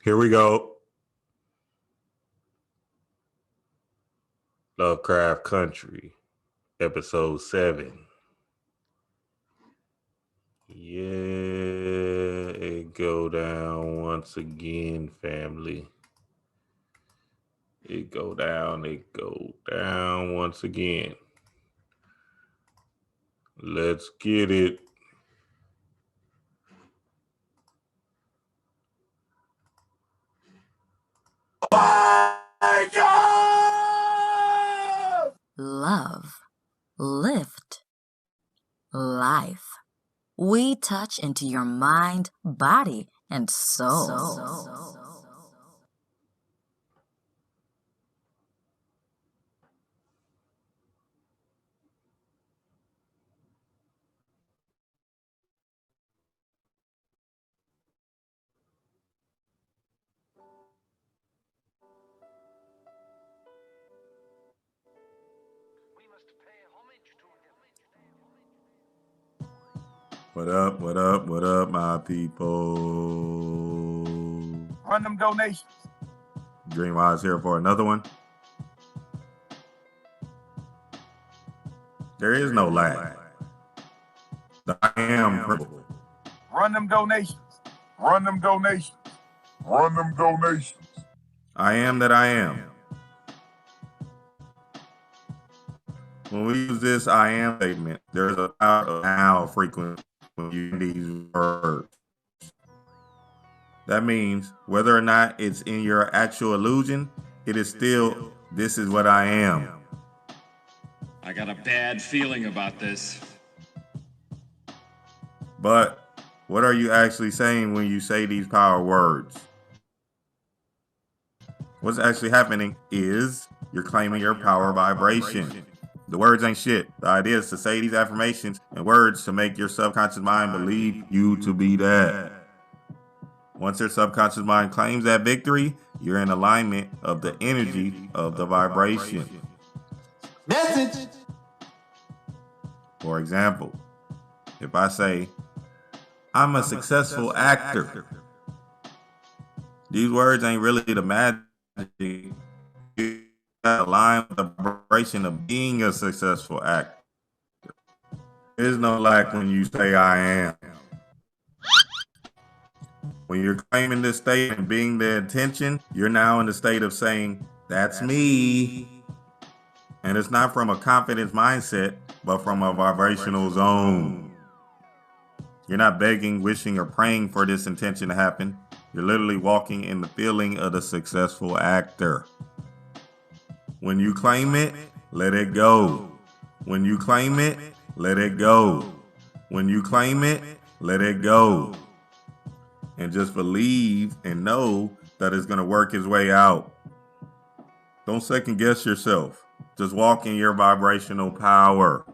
Here we go. Lovecraft Country, episode 7. Yeah, it go down once again, family. It go down once again. Let's get it. Love, lift, life. We touch into your mind, body, and soul. What up, my people? Run them donations. Dreamwise here for another one. There is no lag. I am principle. Run them donations. Run them donations. Run them donations. I am that I am. When we use this I am statement, there's a now frequency when you use these words. That means whether or not it's in your actual illusion, it is still, this is what I am. I got a bad feeling about this. But what are you actually saying when you say these power words? What's actually happening is you're claiming your power vibration. The words ain't shit. The idea is to say these affirmations and words to make your subconscious mind believe you to be that. Once your subconscious mind claims that victory, you're in alignment of the energy of the vibration. Message. For example, if I say, I'm a successful actor, these words ain't really the magic. You align with the vibration of being a successful actor. There's no lack when you say I am. When you're claiming this state and being the intention, you're now in the state of saying, that's me. And it's not from a confidence mindset, but from a vibrational zone. You're not begging, wishing, or praying for this intention to happen. You're literally walking in the feeling of the successful actor. When you claim it, let it go. When you claim it, let it go. When you claim it, let it go. And just believe and know that it's going to work its way out. Don't second guess yourself. Just walk in your vibrational power.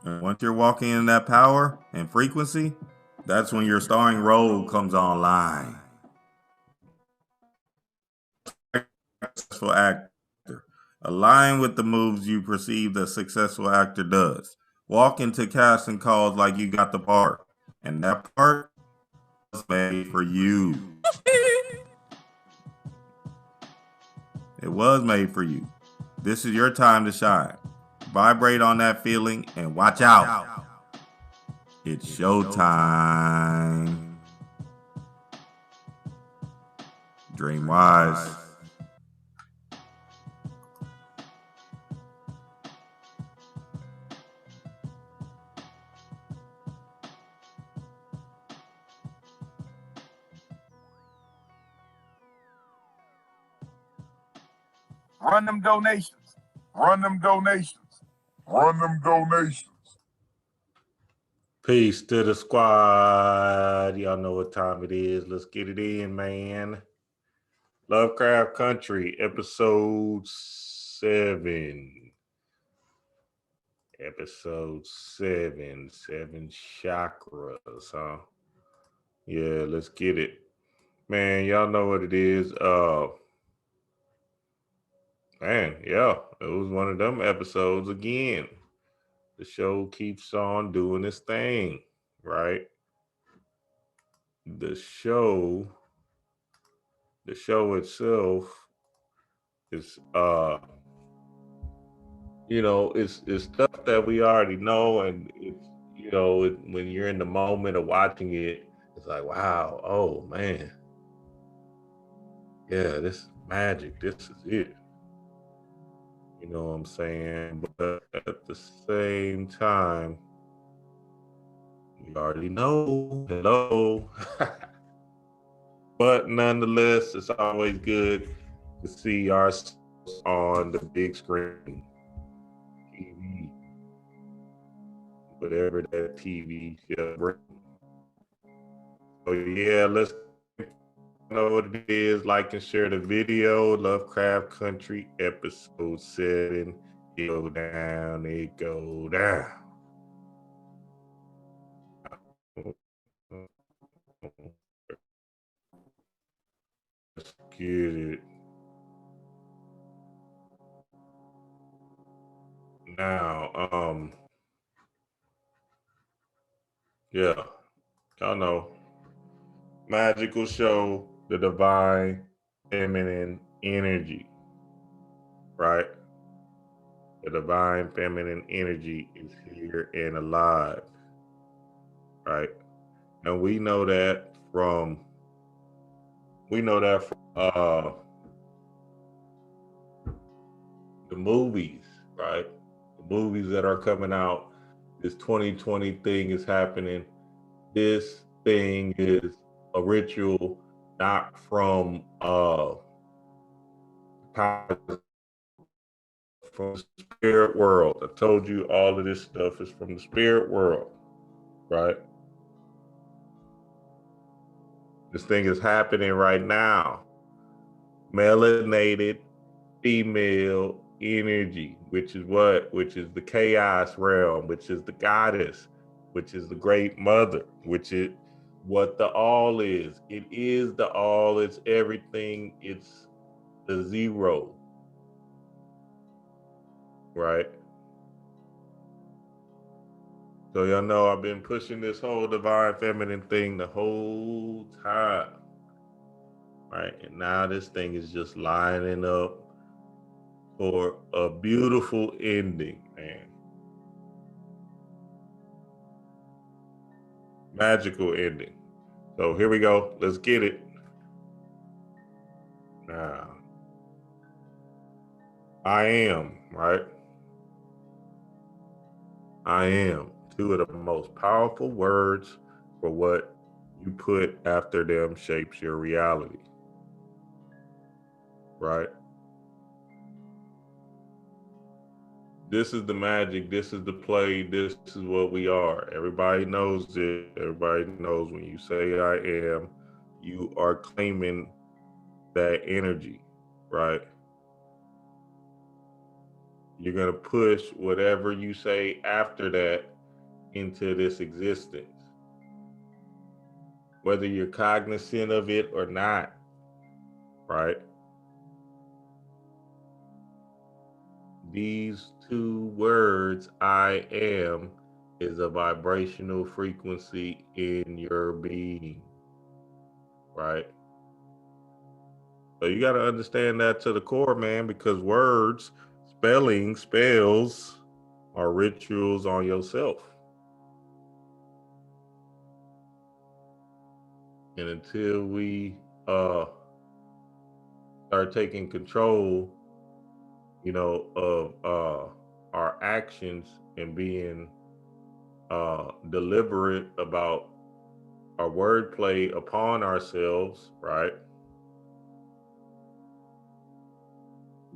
And once you're walking in that power and frequency, that's when your starring role comes online. Successful actor. Align with the moves you perceive the successful actor does. Walk into casting calls like you got the part. And that part was made for you. It was made for you. This is your time to shine. Vibrate on that feeling and watch out. It's showtime. Dream wise. Run them donations. Run them donations. Run them donations. Peace to the squad. Y'all know what time it is. Let's get it in, man. Lovecraft Country, episode 7. Episode 7. 7 chakras, huh? Yeah, let's get it. Man, y'all know what it is. Man, yeah, it was one of them episodes again. The show keeps on doing its thing, right? The show the show itself is it's stuff that we already know, and it's when you're in the moment of watching it, it's like, wow, oh man, yeah, this is magic, this is it. You know what I'm saying? But at the same time, we already know. Hello. But nonetheless, it's always good to see ourselves on the big screen, TV, whatever that TV show brings. So yeah, let's know what it is. Like and share the video. Lovecraft Country episode 7. It go down. It go down. Let's get it. Now, yeah, y'all know, magical show, the divine feminine energy, right? The divine feminine energy is here and alive, right? And we know that from the movies, right? The movies that are coming out. This 2020 thing is happening. This thing is a ritual, not from from the spirit world. I told you all of this stuff is from the spirit world, right? This thing is happening right now. Melanated female energy, which is what? Which is the chaos realm, which is the goddess, which is the great mother, which is what the all is. It is the all, it's everything, it's the zero, right? So y'all know I've been pushing this whole divine feminine thing the whole time, right? And now this thing is just lining up for a beautiful ending, man. Magical ending. So here we go. Let's get it. Now, I am, right? I am. Two of the most powerful words for what you put after them shapes your reality, right? This is the magic. This is the play. This is what we are. Everybody knows it. Everybody knows when you say I am, you are claiming that energy, right? You're going to push whatever you say after that into this existence, whether you're cognizant of it or not, right? These two words, I am, is a vibrational frequency in your being, right? So you got to understand that to the core, man, because words, spells are rituals on yourself. And until we start taking control, of our actions and being deliberate about our wordplay upon ourselves, right?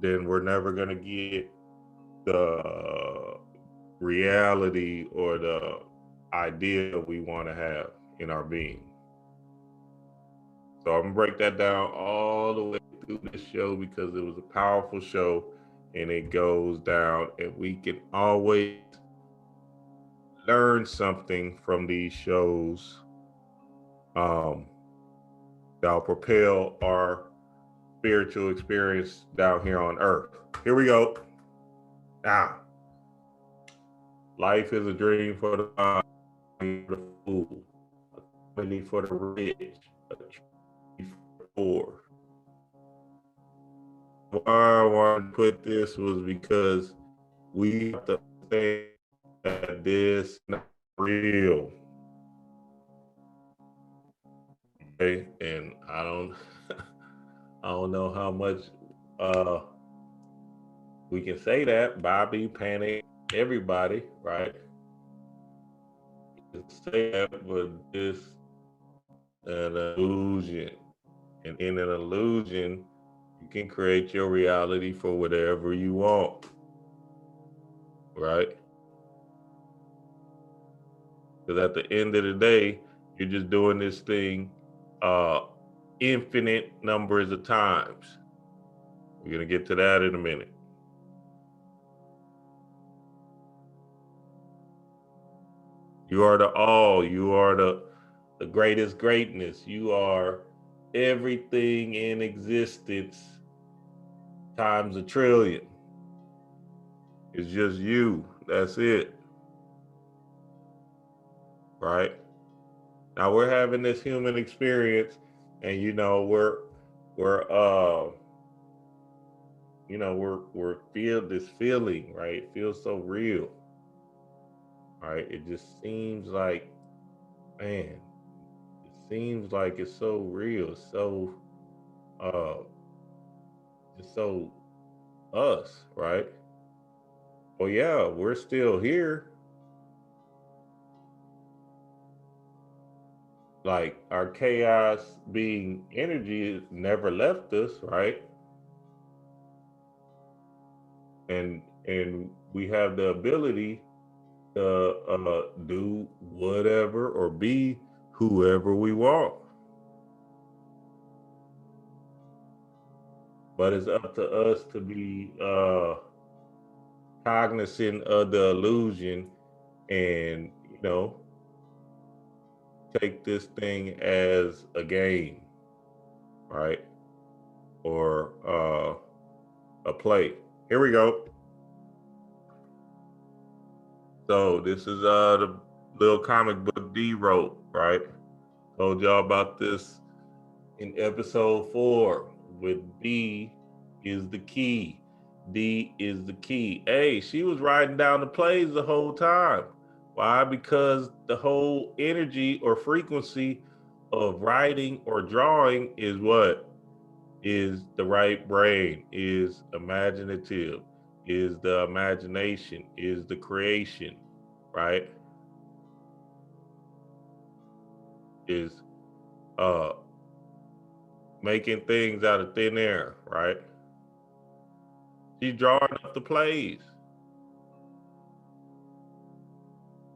Then we're never going to get the reality or the idea we want to have in our being. So I'm gonna break that down all the way through this show because it was a powerful show and it goes down, and we can always learn something from these shows that'll propel our spiritual experience down here on earth. Here we go. Now, life is a dream for the blind, for the fool, a comedy for the rich, a treat for the poor. why I wanted to put this was because we have to say that this is not real. Okay, and I don't I don't know how much we can say that. Bobby, Panic, everybody, right? You can say that, but this an illusion. And in an illusion, you can create your reality for whatever you want. Right? Because at the end of the day, you're just doing this thing infinite numbers of times. We're going to get to that in a minute. You are the all. You are the greatest greatness. You are everything in existence times a trillion. It's just you. That's it. Right? Now we're having this human experience, and we're feel this feeling, right? It feels so real. Right? It just seems like, man, it seems like it's so real, so it's so us, right? Well, yeah, we're still here. Like our chaos being energy never left us, right? And we have the ability to do whatever or be whoever we want. But it's up to us to be cognizant of the illusion and, take this thing as a game, right? Or a play. Here we go. So this is the little comic book D wrote, right? Told y'all about this in episode 4 with D is the key. D is the key. Hey, she was writing down the plays the whole time. Why? Because the whole energy or frequency of writing or drawing is what? Is the right brain, is imaginative, is the imagination, is the creation, right? Is making things out of thin air, right? She's drawing up the plays,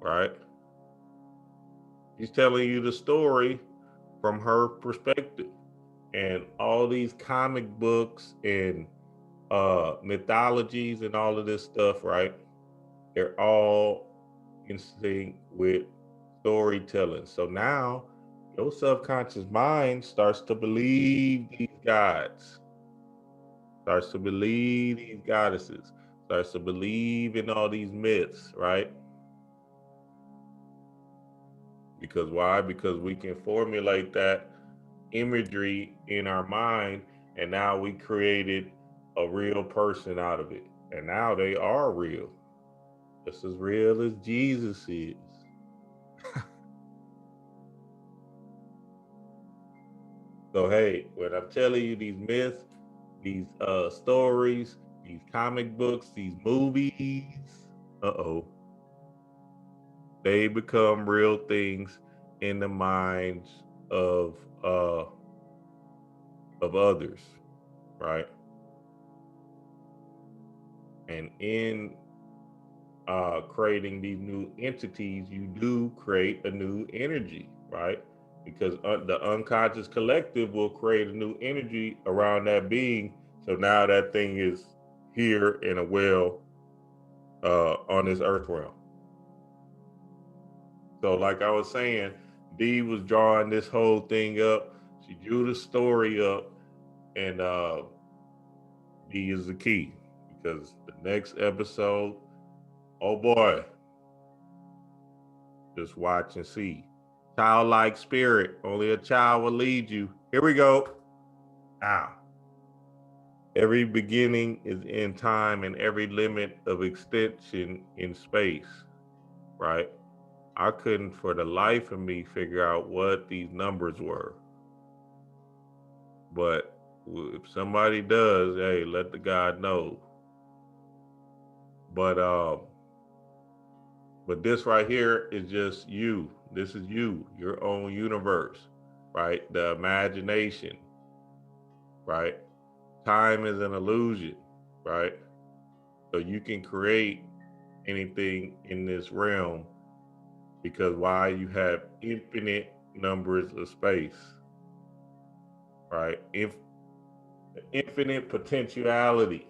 right? She's telling you the story from her perspective. And all these comic books and mythologies and all of this stuff, right? They're all in sync with storytelling. So now your subconscious mind starts to believe these gods, starts to believe these goddesses, starts to believe in all these myths, right? Because why? Because we can formulate that imagery in our mind, and now we created a real person out of it. And now they are real. Just as real as Jesus is. So hey, when I'm telling you these myths, these stories, these comic books, these movies, they become real things in the minds of others, right? And in creating these new entities, you do create a new energy, right? Because the unconscious collective will create a new energy around that being. So now that thing is here in a well on this earth realm. So like I was saying, Dee was drawing this whole thing up. She drew the story up, and Dee is the key, because the next episode, oh boy, just watch and see. Childlike spirit, only a child will lead you. Here we go. Ow. Every beginning is in time and every limit of extension in space, right? I couldn't for the life of me figure out what these numbers were. But if somebody does, hey, let the God know. But this right here is just you. This is you, your own universe, right? The imagination, right? Time is an illusion, right? So you can create anything in this realm because why? You have infinite numbers of space, right? Infinite potentiality,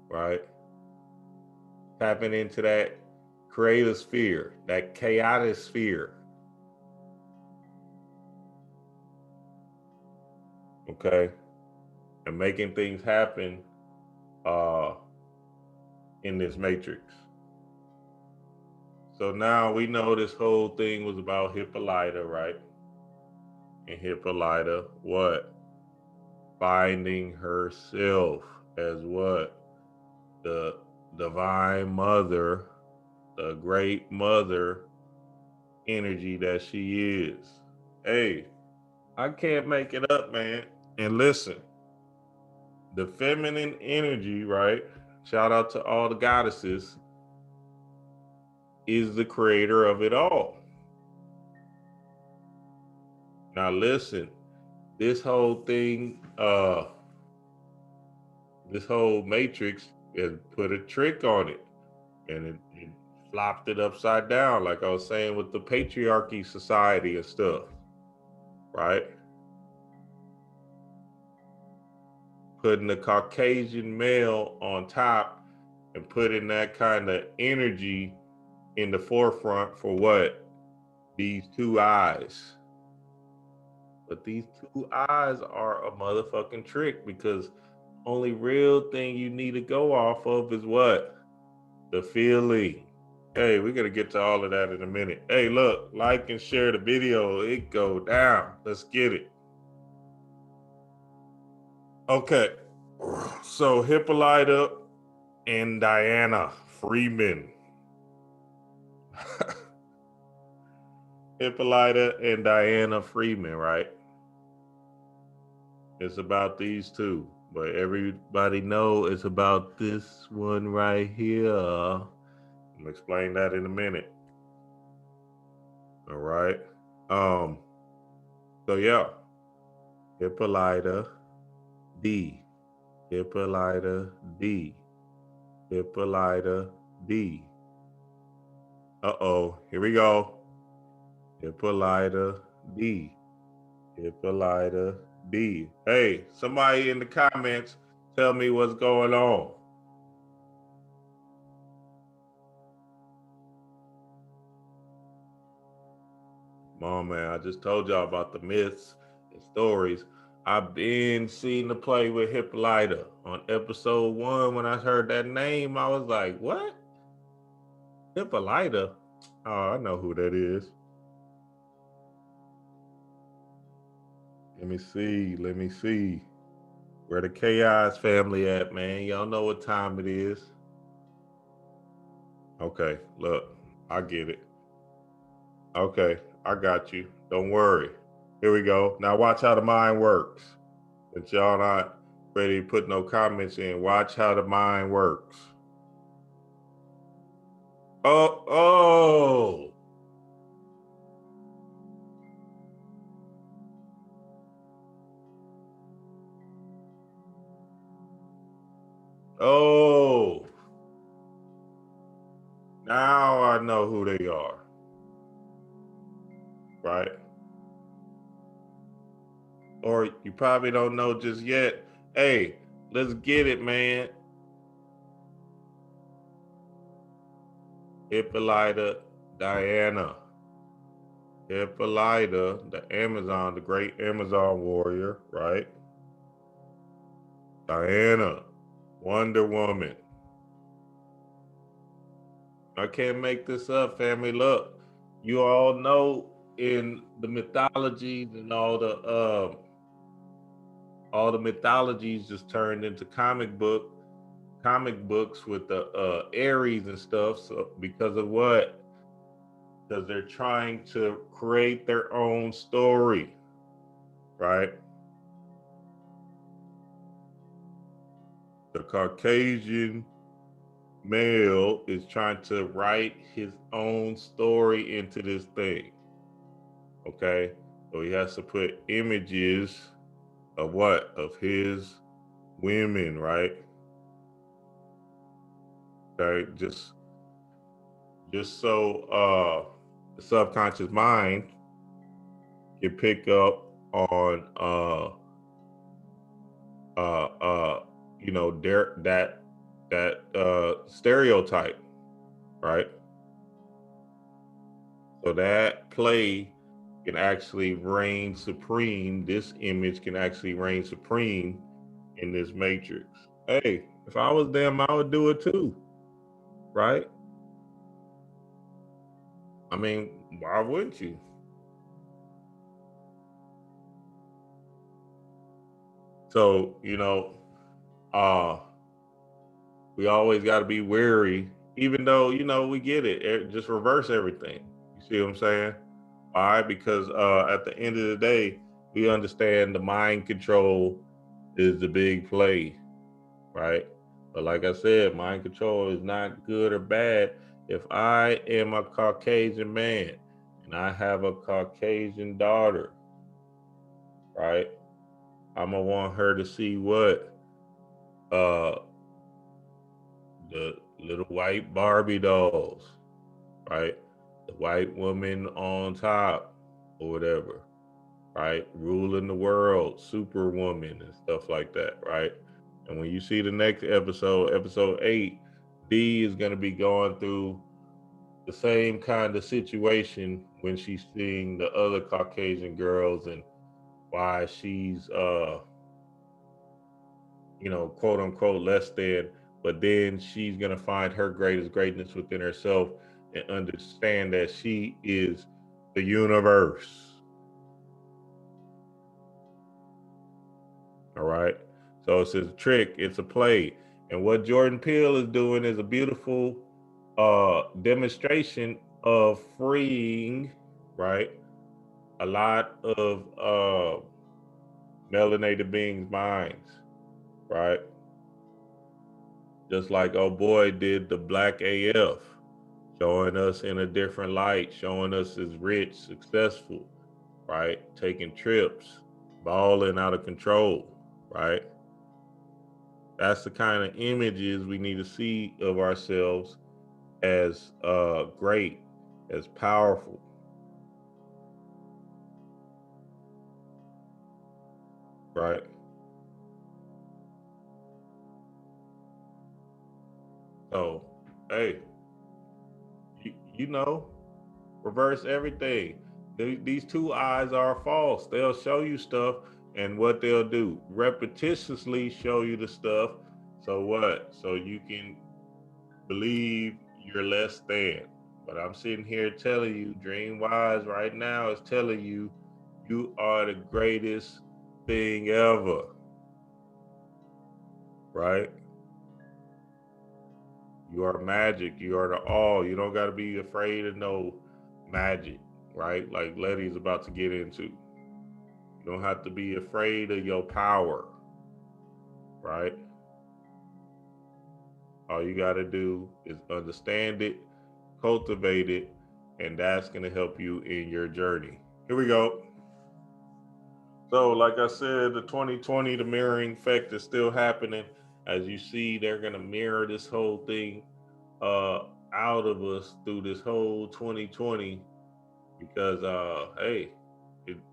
right? Tapping into that creative sphere, that chaotic sphere. Okay? And making things happen in this matrix. So now we know this whole thing was about Hippolyta, right? And Hippolyta, what? Finding herself as what? The divine mother, the great mother energy that she is. Hey, I can't make it up, man. And listen, the feminine energy, right? Shout out to all the goddesses, is the creator of it all. Now listen, this whole thing, this whole matrix has put a trick on it, and it flopped it upside down, like I was saying with the patriarchy society and stuff, right? Putting the Caucasian male on top and putting that kind of energy in the forefront for what? These two eyes. But these two eyes are a motherfucking trick because only real thing you need to go off of is what? The feeling. Hey, we're gonna get to all of that in a minute. Hey, look, like and share the video. It go down. Let's get it. Okay. So Hippolyta and Diana Freeman. Hippolyta and Diana Freeman, right? It's about these two, but everybody know it's about this one right here. I'm gonna explain that in a minute. All right. So yeah, Hippolyta D, Hippolyta D, Hippolyta D. Here we go. Hippolyta D, Hippolyta D. Hey, somebody in the comments tell me what's going on. Mom, man, I just told y'all about the myths and stories. I've been seeing the play with Hippolyta. On episode 1, when I heard that name, I was like, what? Hippolyta? Oh, I know who that is. Let me see. Where the Chaos family at, man? Y'all know what time it is. Okay, look, I get it. Okay, I got you. Don't worry. Here we go. Now watch how the mind works. If y'all not ready to put no comments in, watch how the mind works. Oh. Oh. Now I know who they are. Right? Or you probably don't know just yet. Hey, let's get it, man. Hippolyta, Diana. Hippolyta, the Amazon, the great Amazon warrior, right? Diana, Wonder Woman. I can't make this up, family. Look, you all know in the mythologies and all the all the mythologies just turned into comic books with the Aries and stuff. So because of what? Because they're trying to create their own story, right? The Caucasian male is trying to write his own story into this thing. Okay, so he has to put images of what? Of his women, right? Okay, just so the subconscious mind can pick up on that stereotype, right? So that play can actually reign supreme. This image can actually reign supreme in this matrix. Hey, if I was them, I would do it too, right? I mean, why wouldn't you? So, we always got to be wary, even though, we get it. Just reverse everything. You see what I'm saying? Why? Because at the end of the day, we understand the mind control is the big play, right? But like I said, mind control is not good or bad. If I am a Caucasian man and I have a Caucasian daughter, right? I'm gonna want her to see what? The little white Barbie dolls, right? The white woman on top or whatever, right? Ruling the world, superwoman and stuff like that, right? And when you see the next episode 8, Dee is going to be going through the same kind of situation when she's seeing the other Caucasian girls and why she's quote unquote less than, but then she's going to find her greatest greatness within herself and understand that she is the universe. All right. So it's a trick, it's a play. And what Jordan Peele is doing is a beautiful demonstration of freeing, right? A lot of melanated beings' minds, right? Just like oh boy did the Black AF, showing us in a different light, showing us as rich, successful, right? Taking trips, balling out of control, right? That's the kind of images we need to see of ourselves as great, as powerful. Right? So, hey, reverse everything. These two eyes are false. They'll show you stuff, and what they'll do, repetitiously show you the stuff. So what? So you can believe you're less than. But I'm sitting here telling you, DreamWise right now is telling you, you are the greatest thing ever. Right? You are magic. You are the all. You don't got to be afraid of no magic, right? Like Letty's about to get into. You don't have to be afraid of your power, right? All you got to do is understand it, cultivate it, and that's going to help you in your journey. Here we go. So, like I said, the 2020, the mirroring effect is still happening. As you see, they're going to mirror this whole thing out of us through this whole 2020 because, hey,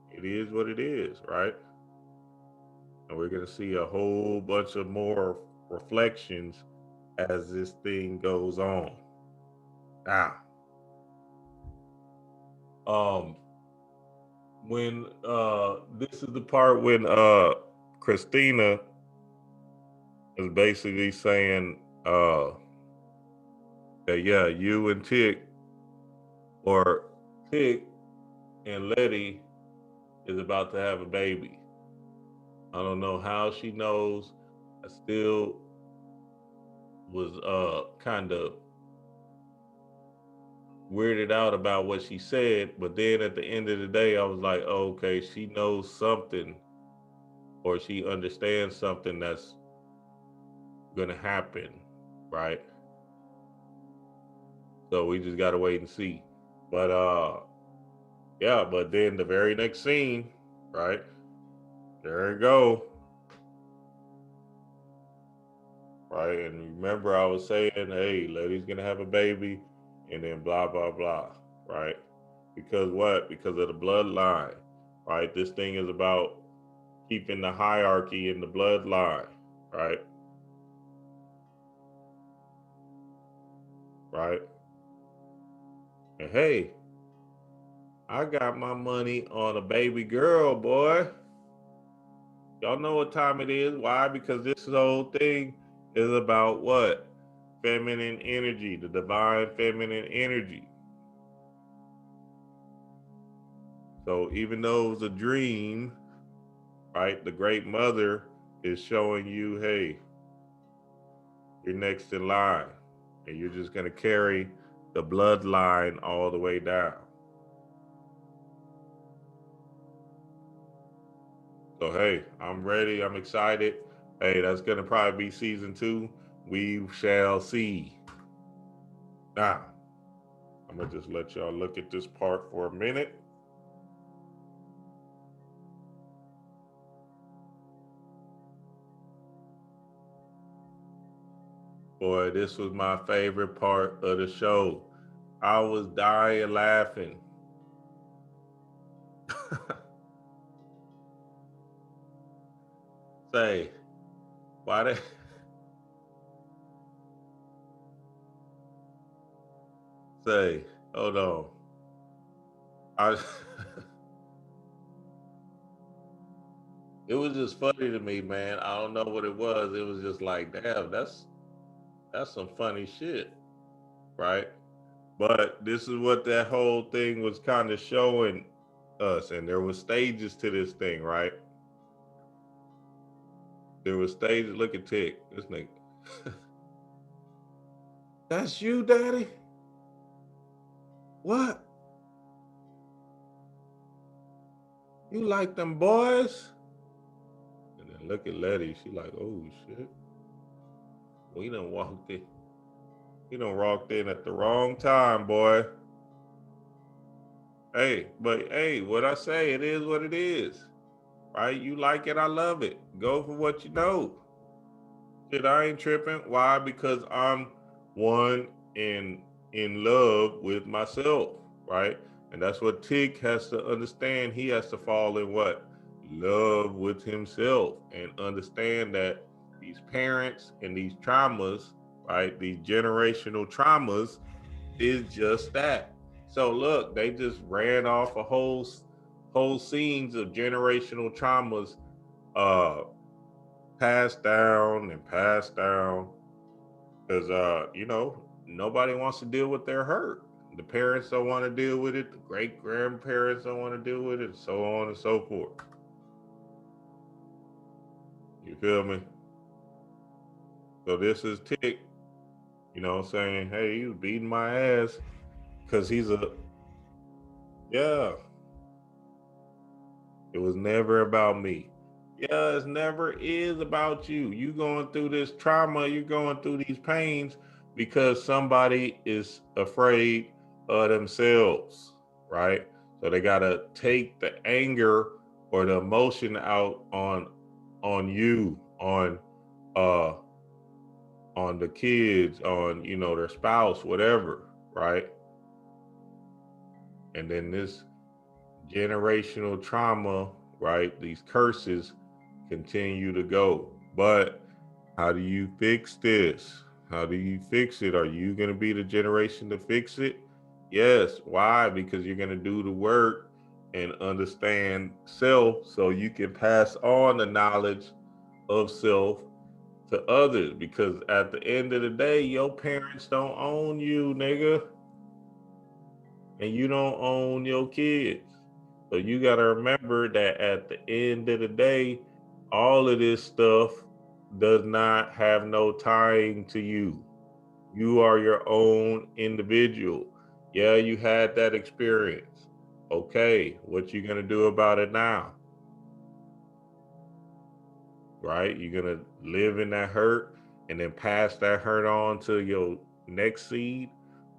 it is what it is, right? And we're going to see a whole bunch of more reflections as this thing goes on. Now, when this is the part when Christina is basically saying that yeah, you and Tick and Letty is about to have a baby. I don't know how she knows. I still was kind of weirded out about what she said, but then at the end of the day, I was like, oh, okay, she knows something, or she understands something that's gonna happen, right? So we just gotta wait and see. But yeah, but then the very next scene, right? There you go. Right. And remember I was saying, hey, lady's gonna have a baby and then blah blah blah. Right? Because what? Because of the bloodline. Right? This thing is about keeping the hierarchy in the bloodline. Right? Right? And hey, I got my money on a baby girl, boy. Y'all know what time it is. Why? Because this whole thing is about what? Feminine energy, the divine feminine energy. So even though it was a dream, right, the great mother is showing you, hey, you're next in line. And you're just going to carry the bloodline all the way down. So, hey, I'm ready. I'm excited. Hey, that's going to probably be season 2. We shall see. Now, I'm going to just let y'all look at this part for a minute. Boy, this was my favorite part of the show. I was dying laughing. Say, why they... Say, hold on. It was just funny to me, man. I don't know what it was. It was just like, damn, that's some funny shit, right? But this is what that whole thing was kind of showing us, and there was stages to this thing, right? There was stages. Look at Tick, this nigga. That's you, Daddy? What? You like them boys? And then look at Letty. She like, oh shit. We done walked in. We done walked in at the wrong time, boy. Hey, but hey, what I say, it is what it is. Right? You like it, I love it. Go for what you know. Shit, I ain't tripping. Why? Because I'm one in love with myself, right? And that's what Tig has to understand. He has to fall in what? Love with himself and understand that these parents and these traumas, right? These generational traumas is just that. So look, they just ran off a whole scenes of generational traumas passed down and passed down because nobody wants to deal with their hurt. The parents don't want to deal with it, the great grandparents don't want to deal with it, so on and so forth. You feel me? So this is Tick, saying, hey, he was beating my ass because he's yeah. It was never about me. Yeah, it never is about you. You going through this trauma, you're going through these pains because somebody is afraid of themselves, right? So they gotta take the anger or the emotion out on you, on the kids, on their spouse, whatever, right? And then this generational trauma, right? These curses continue to go. But how do you fix this? How do you fix it? Are you going to be the generation to fix it? Yes. Why? Because you're going to do the work and understand self so you can pass on the knowledge of self to others. Because at the end of the day, your parents don't own you, nigga. And you don't own your kids. So you got to remember that at the end of the day, All of this stuff does not have no tying to you. You are your own individual. Yeah, you had that experience. Okay, what you gonna do about it now? Right? You're gonna live in that hurt and then pass that hurt on to your next seed?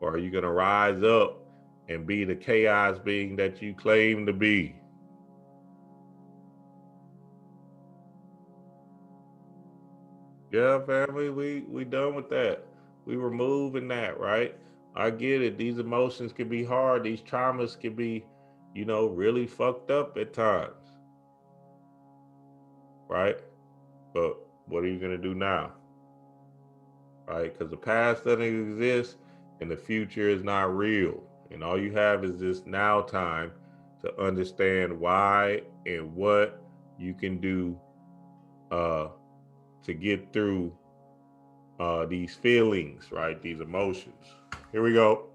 Or are you gonna rise up and be the chaos being that you claim to be? Yeah, family, we done with that. We removing that, right? I get it. These emotions can be hard. These traumas can be, really fucked up at times, right? But what are you gonna do now, right? Because the past doesn't exist and the future is not real, and all you have is this now time to understand why and what you can do to get through these feelings, right? These emotions. Here we go.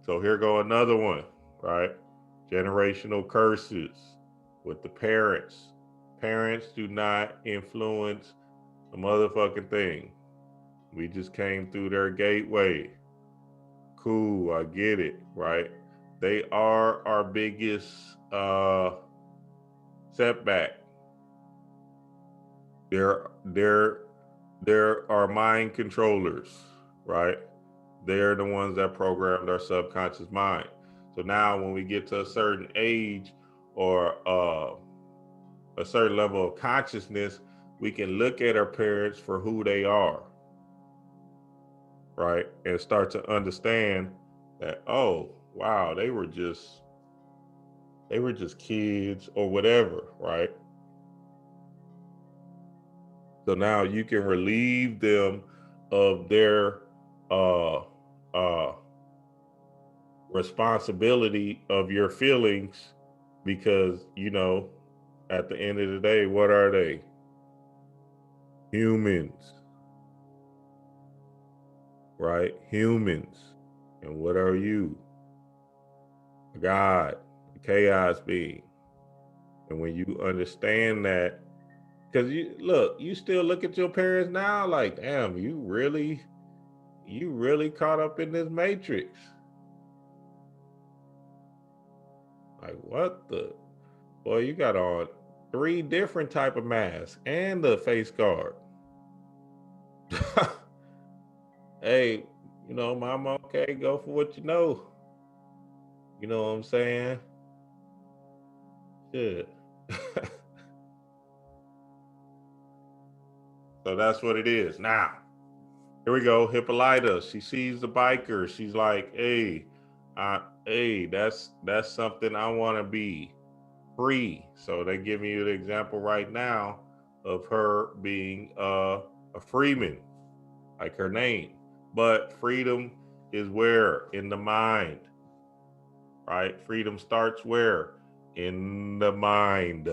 So here go another one, right? Generational curses with the parents. Parents do not influence a motherfucking thing. We just came through their gateway. Cool, I get it, right? They are our biggest setback. They're our mind controllers, right? They're the ones that programmed our subconscious mind. So now when we get to a certain age or a certain level of consciousness, we can look at our parents for who they are, right? And start to understand that, oh, wow, they were just kids or whatever, right? So now you can relieve them of their uh uh responsibility of your feelings, because at the end of the day, what are they? Humans, right? Humans. And what are you? A God, a chaos being. And when you understand that, because you still look at your parents now like, damn, you really caught up in this matrix. Like, what the? Boy, you got on 3 different type of masks and the face guard. Hey, mama, okay, go for what you know. You know what I'm saying? Shit. So that's what it is. Now, here we go. Hippolyta, she sees the biker. She's like, hey, that's something I want to be. Free. So they give you the example right now of her being a freeman, like her name. But freedom is where? In the mind, right? Freedom starts where? In the mind.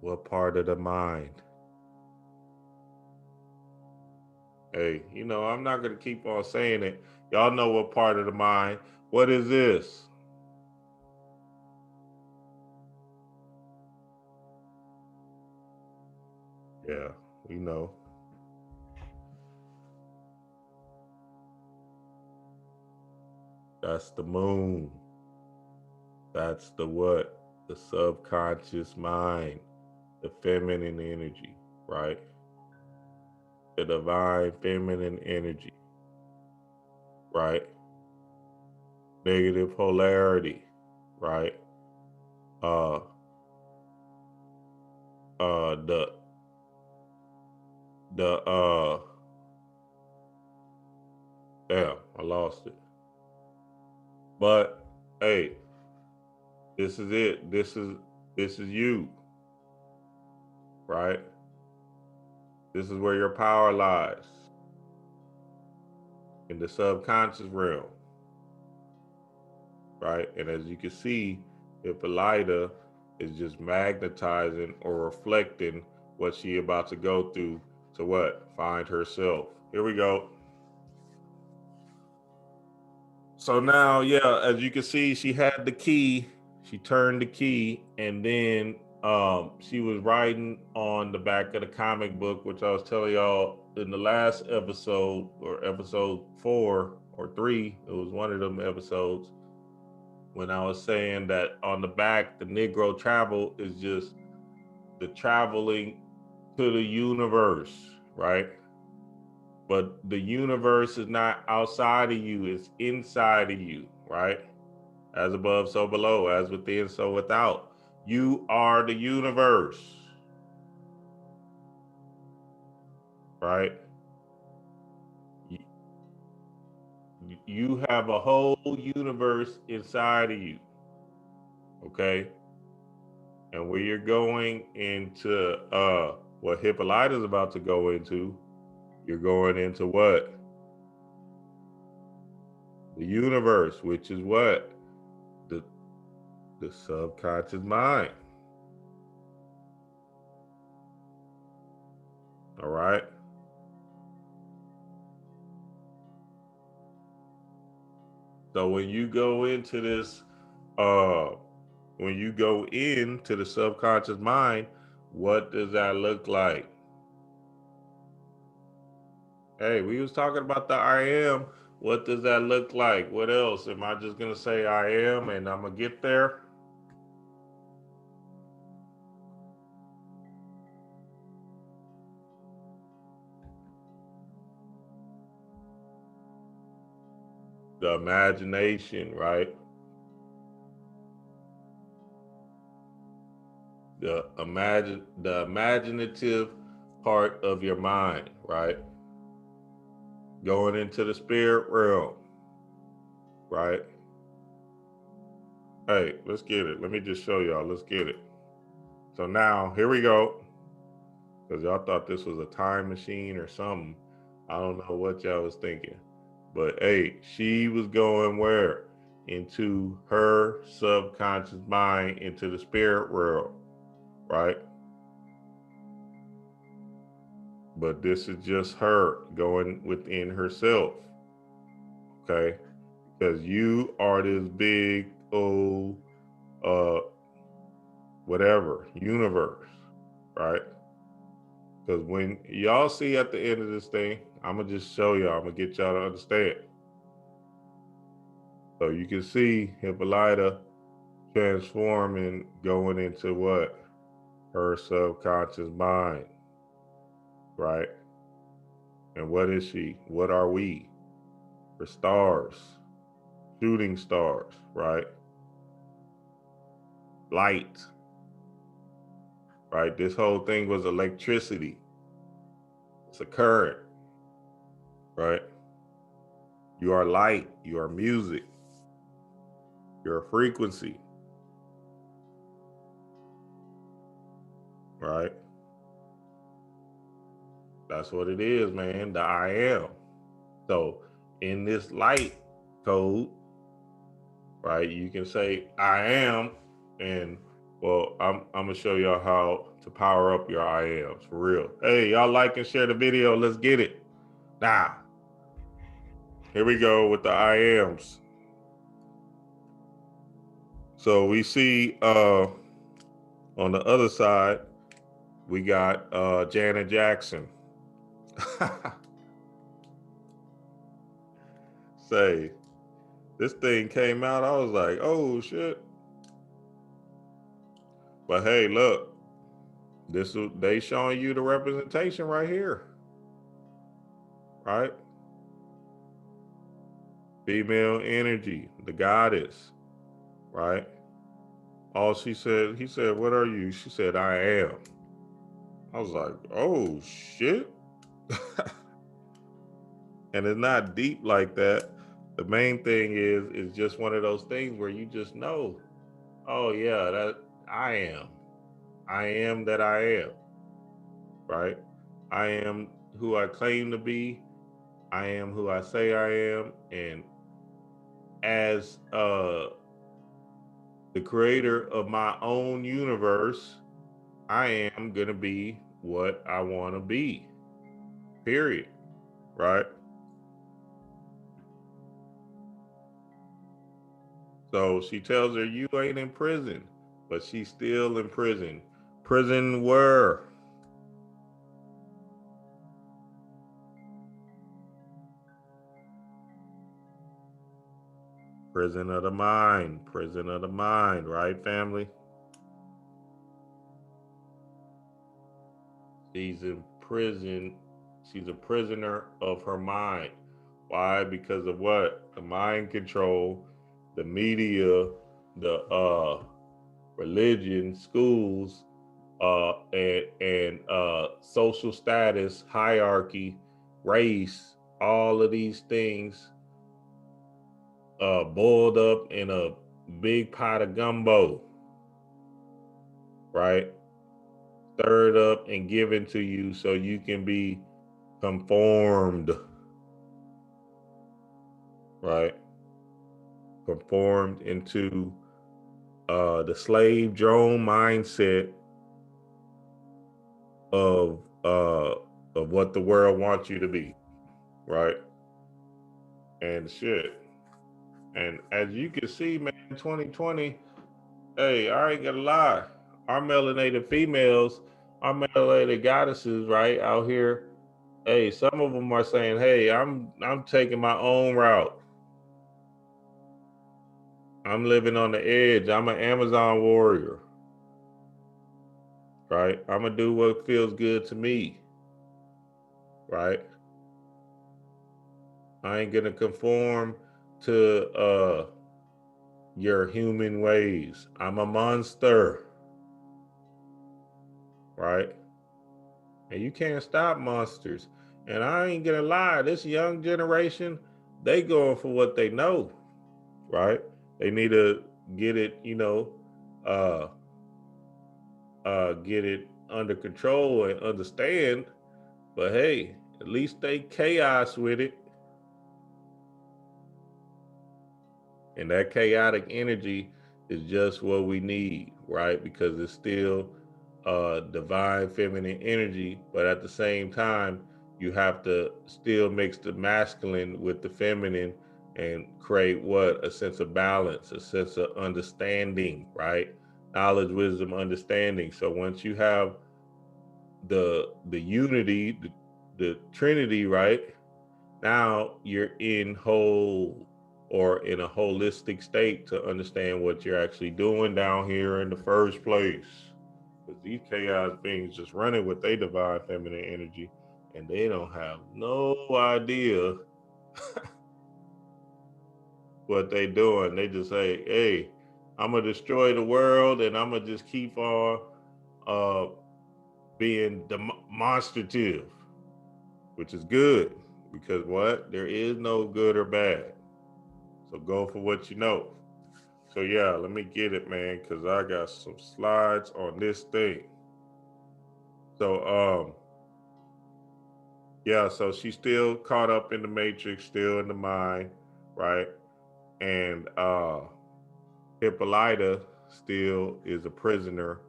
What part of the mind? Hey, I'm not going to keep on saying it. Y'all know what part of the mind. What is this? Yeah, we know. That's the moon. That's the what? The subconscious mind, the feminine energy, right? The divine feminine energy, right? Negative polarity, right? Uh, the damn, I lost it. But hey, this is it. This is you, right? This is where your power lies, in the subconscious realm, right? And as you can see, Hippolyta is just magnetizing or reflecting what she about to go through to what? Find herself. Here we go. So now, yeah, as you can see, she had the key. She turned the key, and then she was writing on the back of the comic book, which I was telling y'all in the last episode, or episode 4 or 3, it was one of them episodes, when I was saying that on the back, the Negro travel is just the traveling to the universe, right? But the universe is not outside of you, it's inside of you, right? As above, so below, as within, so without. You are the universe, right? You have a whole universe inside of you, okay? And where you're going into what Hippolyta is about to go into, you're going into what? The universe, which is what? The subconscious mind. All right? So when you go into this, when you go into the subconscious mind, what does that look like? Hey, we was talking about the I am. What does that look like? What else? Am I just gonna say I am and I'm gonna get there? The imagination, right? The imaginative part of your mind, right? Going into the spirit realm, right? Hey, let's get it. Let me just show y'all. Let's get it. So now, here we go. Because y'all thought this was a time machine or something. I don't know what y'all was thinking. But hey, she was going where? Into her subconscious mind, into the spirit world, right? But this is just her going within herself, okay? Because you are this big old whatever universe, right? Because when y'all see at the end of this thing, I'm gonna just show y'all, I'm gonna get y'all to understand. So you can see Hippolyta transforming, going into what? Her subconscious mind, right? And what is she? What are we? We're stars, shooting stars, right? Light, right? This whole thing was electricity. It's a current, right? You are light, you are music, you're a frequency, right? That's what it is, man. The I am. So in this light code, right, you can say I am, and well, I'm gonna show y'all how to power up your I ams for real. Hey, y'all like and share the video. Let's get it. Now, here we go with the I ams. So we see on the other side, we got Janet Jackson. Say, this thing came out, I was like, oh shit. But hey, look, they showing you the representation right here, right? Female energy, the goddess, right? All she said, he said, what are you? She said, I am. I was like, oh shit. And it's not deep like that. The main thing is just one of those things where you just know, oh yeah, that I am. I am that I am, right? I am who I claim to be. I am who I say I am. And as the creator of my own universe, I am going to be what I want to be, period, right? So she tells her, you ain't in prison. but she's still in prison. Prison where? Prison of the mind. Prison of the mind, right, family? She's in prison. She's a prisoner of her mind. Why? Because of what? The mind control, the media, the religion, schools, and social status, hierarchy, race, all of these things boiled up in a big pot of gumbo, right? Stirred up and given to you so you can be conformed, right? Conformed into the slave drone mindset of what the world wants you to be, right? And shit. And as you can see, man, 2020, hey, I ain't gonna lie. Our melanated females, our melanated goddesses, right, out here, hey, some of them are saying, hey, I'm taking my own route. I'm living on the edge. I'm an Amazon warrior, right? I'm gonna do what feels good to me, right? I ain't gonna conform to your human ways. I'm a monster, right? And you can't stop monsters. And I ain't gonna lie, this young generation, they going for what they know, right? They need to get it, get it under control and understand. But hey, at least they chaos with it. And that chaotic energy is just what we need, right? Because it's still divine feminine energy, but at the same time, you have to still mix the masculine with the feminine and create what? A sense of balance, a sense of understanding, right? Knowledge, wisdom, understanding. So once you have the unity, the Trinity, right? Now you're in whole or in a holistic state to understand what you're actually doing down here in the first place. Because these chaos beings just running with their divine feminine energy and they don't have no idea what they doing. They just say, hey, I'm gonna destroy the world and I'm gonna just keep on being demonstrative, which is good because what? There is no good or bad. So go for what you know. So yeah, let me get it, man, because I got some slides on this thing. So yeah, so she's still caught up in the matrix, still in the mind, right? And Hippolyta still is a prisoner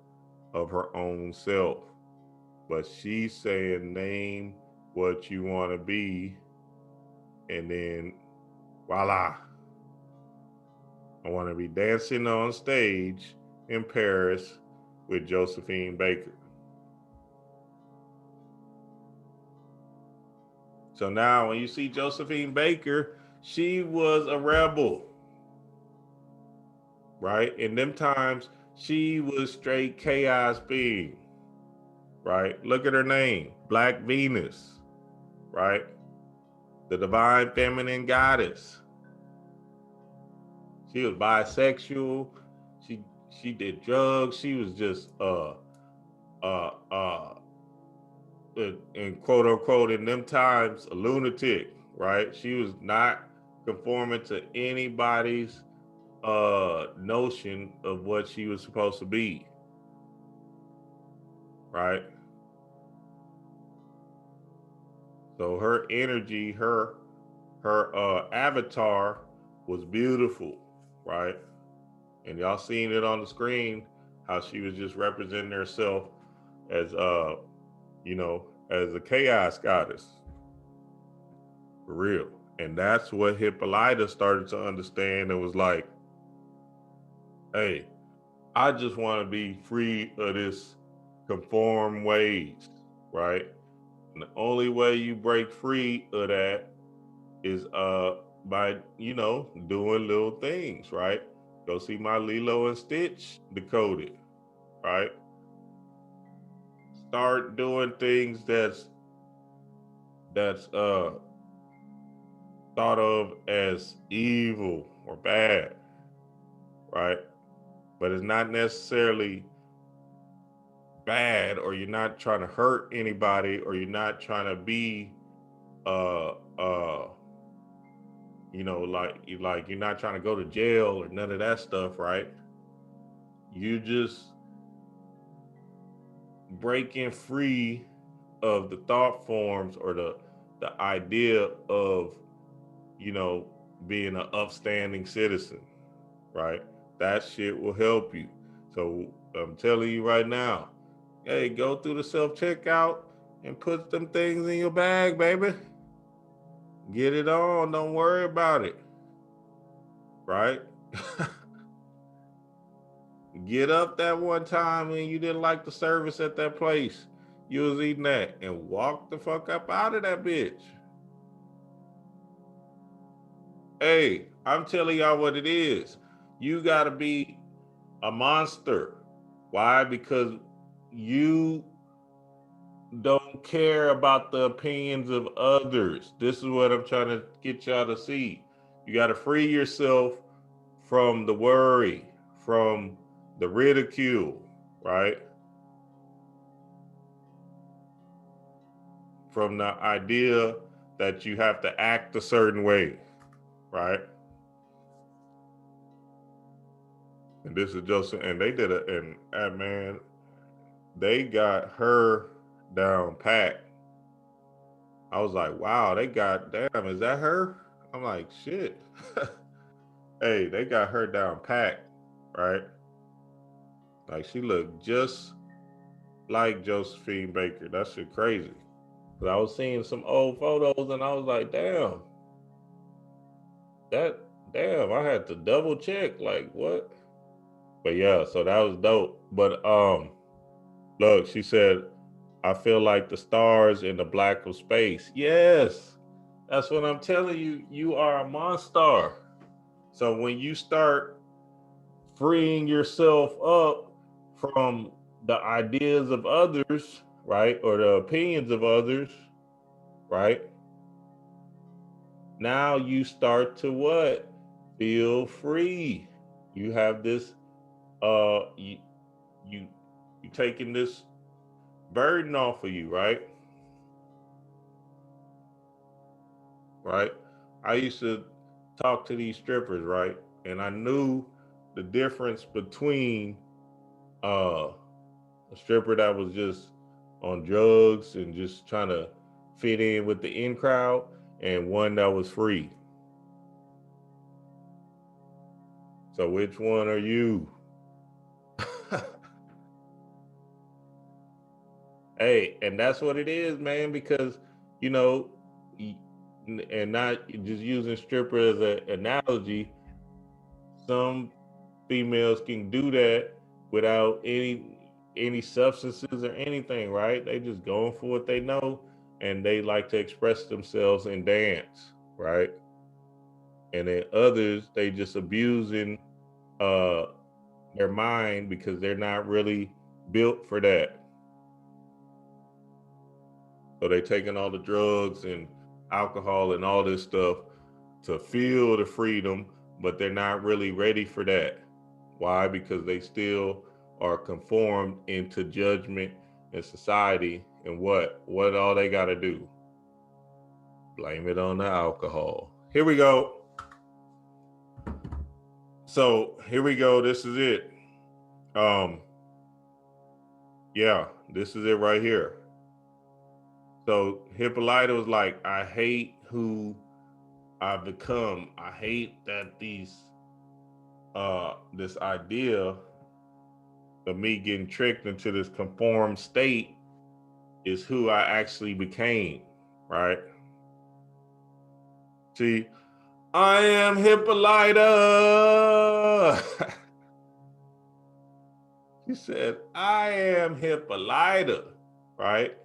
of her own self. But she's saying, name what you want to be, and then voila. I want to be dancing on stage in Paris with Josephine Baker. So now when you see Josephine Baker, she was a rebel, right? In them times, she was straight chaos being, right? Look at her name, Black Venus, right? The divine feminine goddess. She was bisexual. She did drugs. She was just in quote unquote in them times a lunatic, right? She was not conforming to anybody's notion of what she was supposed to be, right? So her energy, her avatar was beautiful, right? And y'all seen it on the screen how she was just representing herself as as a chaos goddess, for real. And that's what Hippolyta started to understand and was like, hey, I just want to be free of this conform ways, right? And the only way you break free of that is by, you know, doing little things, right? Go see my Lilo and Stitch Decoded, right? Start doing things that's thought of as evil or bad, right? But it's not necessarily bad, or you're not trying to hurt anybody, or you're not trying to be uh uh you know, like you're not trying to go to jail or none of that stuff, right? You just breaking free of the thought forms or the idea of, you know, being an upstanding citizen, right? That shit will help you. So I'm telling you right now, hey, go through the self-checkout and put them things in your bag, baby. Get it on. Don't worry about it. Right? Get up that one time when you didn't like the service at that place. You was eating that and walk the fuck up out of that bitch. Hey, I'm telling y'all what it is. You gotta be a monster. Why? Because you don't care about the opinions of others. This is what I'm trying to get y'all to see. You got to free yourself from the worry, from the ridicule, right? From the idea that you have to act a certain way, right? And this is just, and they did it, and man, they got her down pat. I was like, wow, they got, damn, is that her? I'm like, shit. Hey, they got her down pat, right? Like, she looked just like Josephine Baker. That shit crazy. But I was seeing some old photos and I was like, damn, I had to double check. Like, what? But yeah, so that was dope. But look, she said, I feel like the stars in the black of space. Yes, that's what I'm telling you. You are a monster. So when you start freeing yourself up from the ideas of others, right, or the opinions of others, right, now you start to what? Feel free. You have this you you you taking this burden off of you, right? Right? I used to talk to these strippers, right? And I knew the difference between a stripper that was just on drugs and just trying to fit in with the in crowd and one that was free. So which one are you? Hey, and that's what it is, man, because, you know, and not just using stripper as an analogy, some females can do that without any substances or anything, right? They just going for what they know, and they like to express themselves and dance, right? And then others, they just abusing their mind because they're not really built for that. So they taking all the drugs and alcohol and all this stuff to feel the freedom, but they're not really ready for that. Why? Because they still are conformed into judgment and society. And what all they got to do? Blame it on the alcohol. Here we go. So here we go. This is it. Yeah, this is it right here. So Hippolyta was like, I hate who I've become. I hate that this idea of me getting tricked into this conformed state is who I actually became, right? See, I am Hippolyta. She said, I am Hippolyta, right?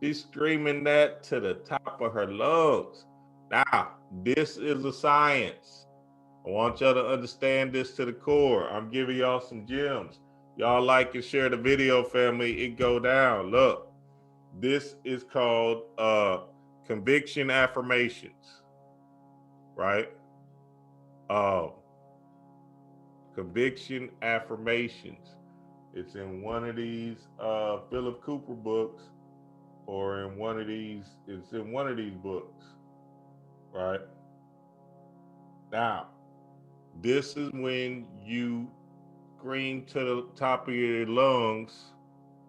She's screaming that to the top of her lungs. Now, this is a science. I want y'all to understand this to the core. I'm giving y'all some gems. Y'all like and share the video, family. It go down. Look, this is called conviction affirmations, right? Conviction affirmations. It's in one of these Philip Cooper books, or in one of these, it's in one of these books, right? Now, this is when you scream to the top of your lungs,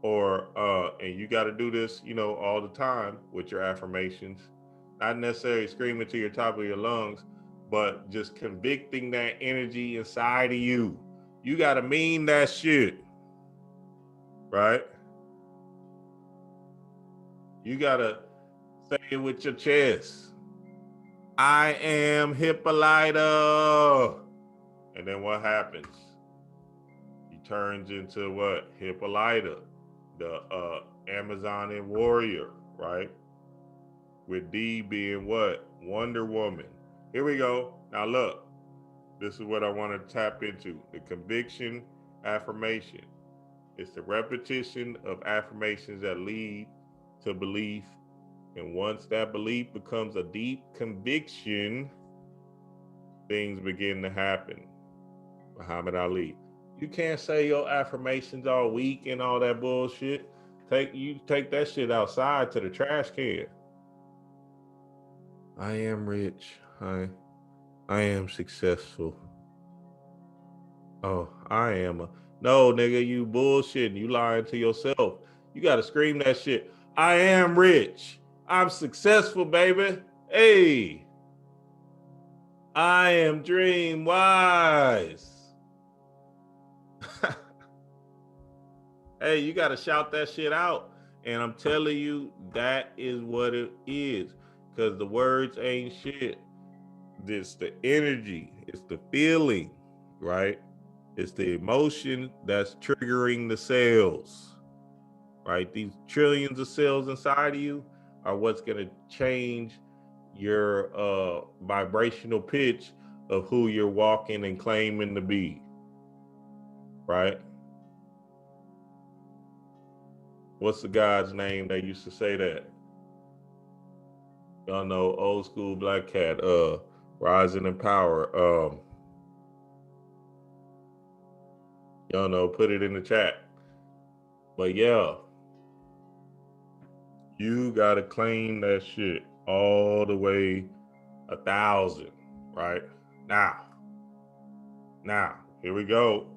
or and you got to do this, you know, all the time with your affirmations. Not necessarily screaming to your top of your lungs, but just convicting that energy inside of you. You got to mean that shit, right? You got to say it with your chest. I am Hippolyta. And then what happens? He turns into what? Hippolyta, the Amazonian warrior, right? With D being what? Wonder Woman. Here we go. Now look, this is what I want to tap into. The conviction affirmation. It's the repetition of affirmations that lead to belief. And once that belief becomes a deep conviction, things begin to happen. Muhammad Ali. You can't say your affirmations all week and all that bullshit. Take that shit outside to the trash can. I am rich. I am successful. Oh, I am no, nigga, you bullshitting. You lying to yourself. You gotta scream that shit. I am rich. I'm successful, baby. Hey. I am dream wise. Hey, you got to shout that shit out. And I'm telling you, that is what it is. Because the words ain't shit. It's the energy. It's the feeling, right? It's the emotion that's triggering the cells, right? These trillions of cells inside of you are what's going to change your vibrational pitch of who you're walking and claiming to be, right? What's the guy's name that used to say that? Y'all know, old school black cat, Rising in Power. Y'all know, put it in the chat. But yeah, you gotta claim that shit all the way 1,000, right? Now, here we go.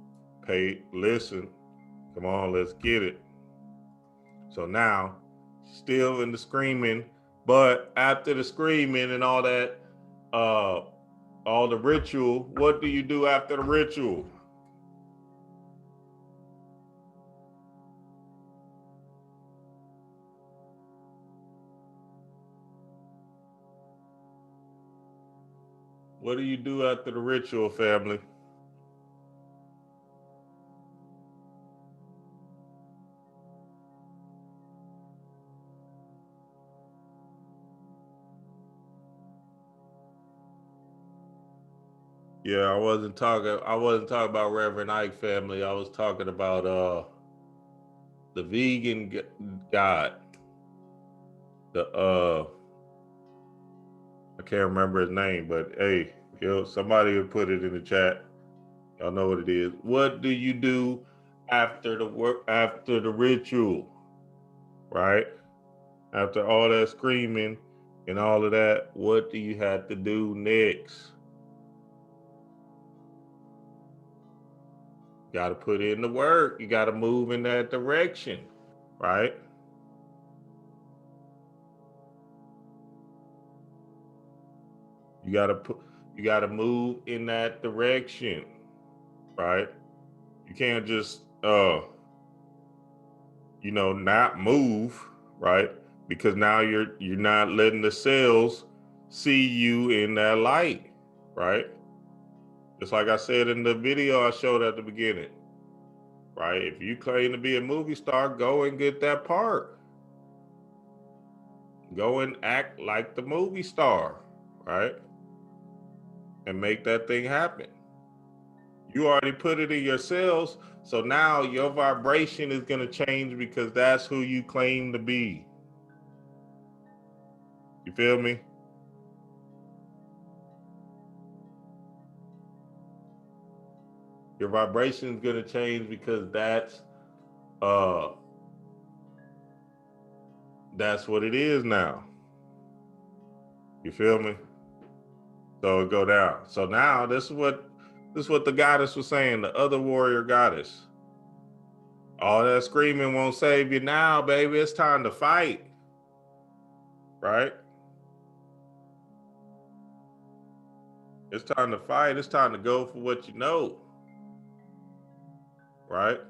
Listen. Come on, let's get it. So now, still in the screaming, but after the screaming and all that, all the ritual, what do you do after the ritual? What do you do after the ritual, family? Yeah, I wasn't talking about Reverend Ike, family. I was talking about the vegan god. I can't remember his name, but hey, somebody would put it in the chat. Y'all know what it is. What do you do after the ritual? Right? After all that screaming and all of that, what do you have to do next? You got to put in the work. You got to move in that direction, right? You got to move in that direction, right? You can't just not move, right? Because now you're not letting the cells see you in that light, right? Just like I said in the video I showed at the beginning. right? If you claim to be a movie star, go and get that part. Go and act like the movie star, right? And make that thing happen. You already put it in your cells, so now your vibration is going to change because that's who you claim to be. You feel me? Your vibration is going to change because that's what it is now. You feel me? So it go down. So now this is what the goddess was saying, the other warrior goddess. All that screaming won't save you now, baby. It's time to fight. Right? It's time to fight. It's time to go for what you know. Right?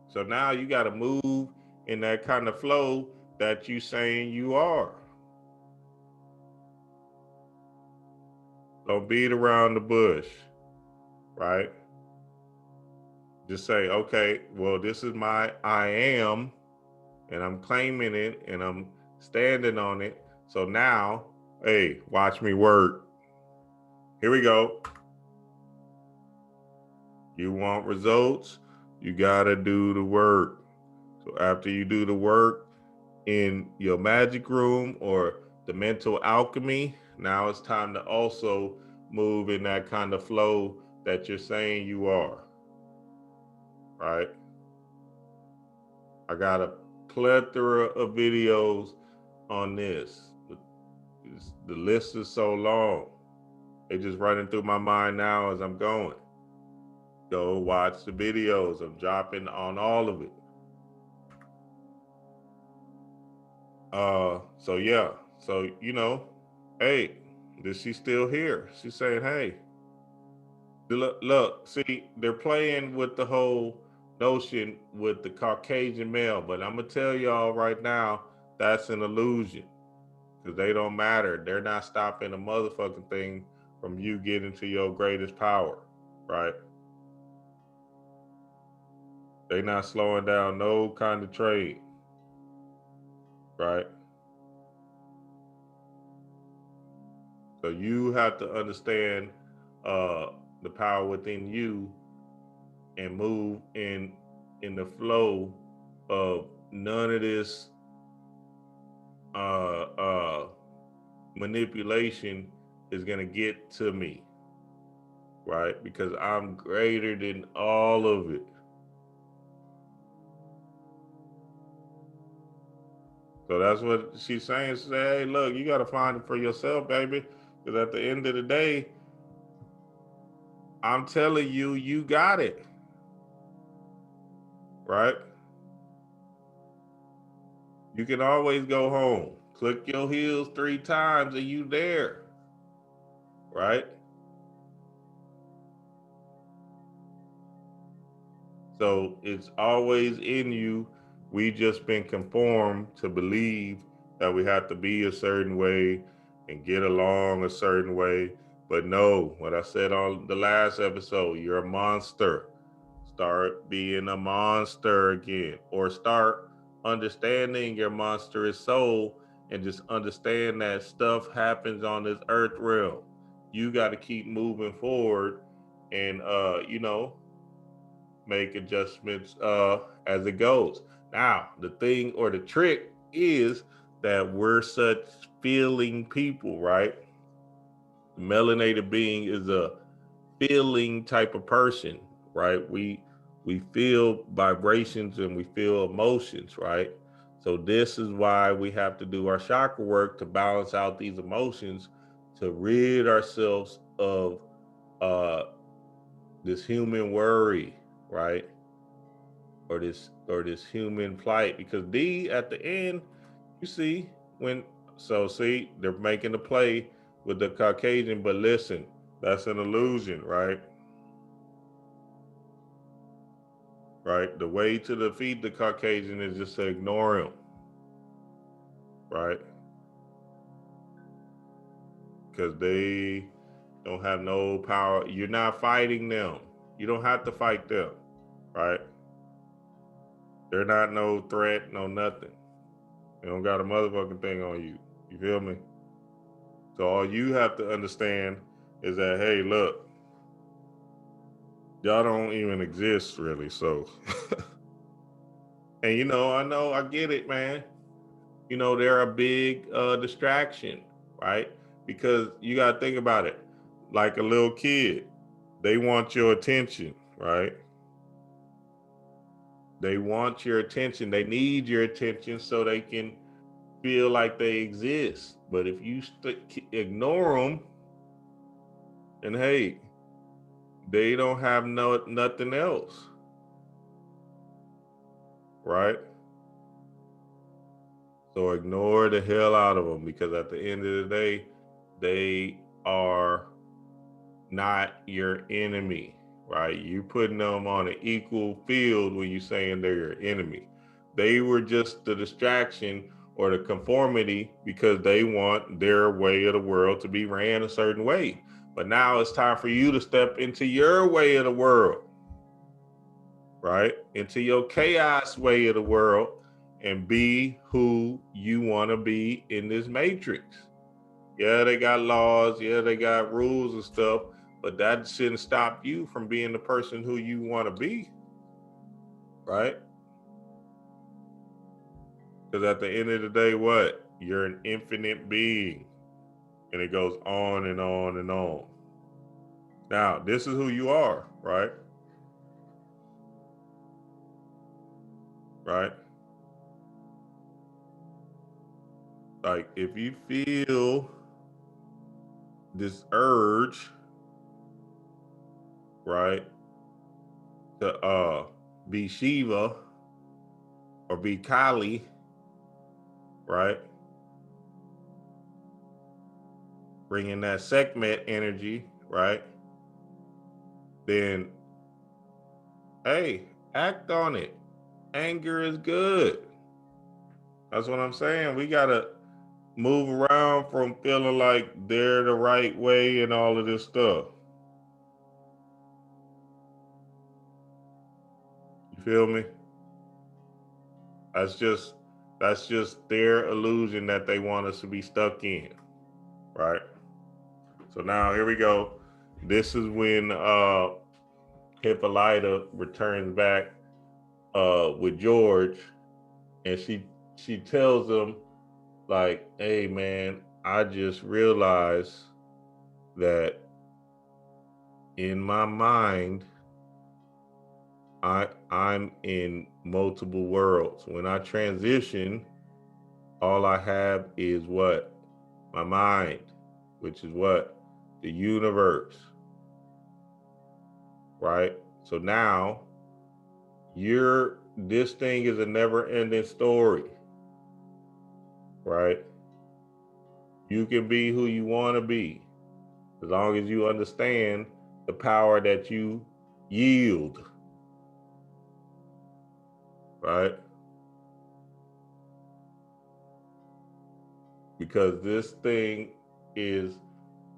So now you got to move in that kind of flow that you saying you are. Don't beat around the bush, right? Just say, okay, well, this is my I am, and I'm claiming it, and I'm standing on it. So now, hey, watch me work. Here we go. You want results? You got to do the work. So after you do the work in your magic room or the mental alchemy, now it's time to also move in that kind of flow that you're saying you are. Right? I got a plethora of videos on this. The list is so long. It's just running through my mind now as I'm going. Go watch the videos. I'm dropping on all of it. So yeah. So, hey, she's still here. She's saying, hey, look, see, they're playing with the whole notion with the Caucasian male, but I'm gonna tell y'all right now, that's an illusion. Because they don't matter. They're not stopping a motherfucking thing from you getting to your greatest power, right? They're not slowing down no kind of trade, right? So you have to understand the power within you and move in the flow of none of this manipulation is gonna get to me, right? Because I'm greater than all of it. So that's what she's saying. She said, hey, look, you got to find it for yourself, baby. Because at the end of the day, I'm telling you, you got it. Right? You can always go home. Click your heels 3 times and you there. Right? So it's always in you. We just been conformed to believe that we have to be a certain way and get along a certain way. But no, what I said on the last episode, you're a monster. Start being a monster again, or start understanding your monstrous soul and just understand that stuff happens on this earth realm. You got to keep moving forward and, make adjustments as it goes. Now, the thing or the trick is that we're such feeling people, right? The melanated being is a feeling type of person, right? We feel vibrations and we feel emotions, right? So this is why we have to do our chakra work to balance out these emotions, to rid ourselves of this human worry, right? Or this human plight. Because D at the end, you see, they're making the play with the Caucasian, but listen, that's an illusion, right? Right? The way to defeat the Caucasian is just to ignore him, right? Because they don't have no power. You're not fighting them. You don't have to fight them, right? They're not no threat, no nothing. They don't got a motherfucking thing on you. You feel me? So all you have to understand is that, hey, look, y'all don't even exist really. So, and I get it, man. They're a big distraction, right? Because you got to think about it. Like a little kid, they want your attention, right? They want your attention. They need your attention so they can feel like they exist. But if you ignore them, then hey, they don't have nothing else, right? So ignore the hell out of them, because at the end of the day, they are not your enemy, right? You putting them on an equal field when you saying they're your enemy. They were just the distraction or the conformity because they want their way of the world to be ran a certain way. But now it's time for you to step into your way of the world, right? Into your chaos way of the world and be who you want to be in this matrix. Yeah, they got laws. Yeah, they got rules and stuff, but that shouldn't stop you from being the person who you want to be, right? Because at the end of the day, what? You're an infinite being, and it goes on and on and on. Now, this is who you are, right? Right? Like, if you feel this urge, right, to be Shiva or be Kali, right? Bringing that Sekhmet energy, right? Then, hey, act on it. Anger is good. That's what I'm saying. We gotta move around from feeling like they're the right way and all of this stuff. You feel me? That's just their illusion that they want us to be stuck in, right? So now here we go. This is when Hippolyta returns back with George, and she tells him, like, hey man, I just realized that in my mind, I'm in multiple worlds. When I transition, all I have is what? My mind, which is what? The universe. Right? So now this thing is a never-ending story. Right? You can be who you want to be, as long as you understand the power that you yield. Right? Because this thing is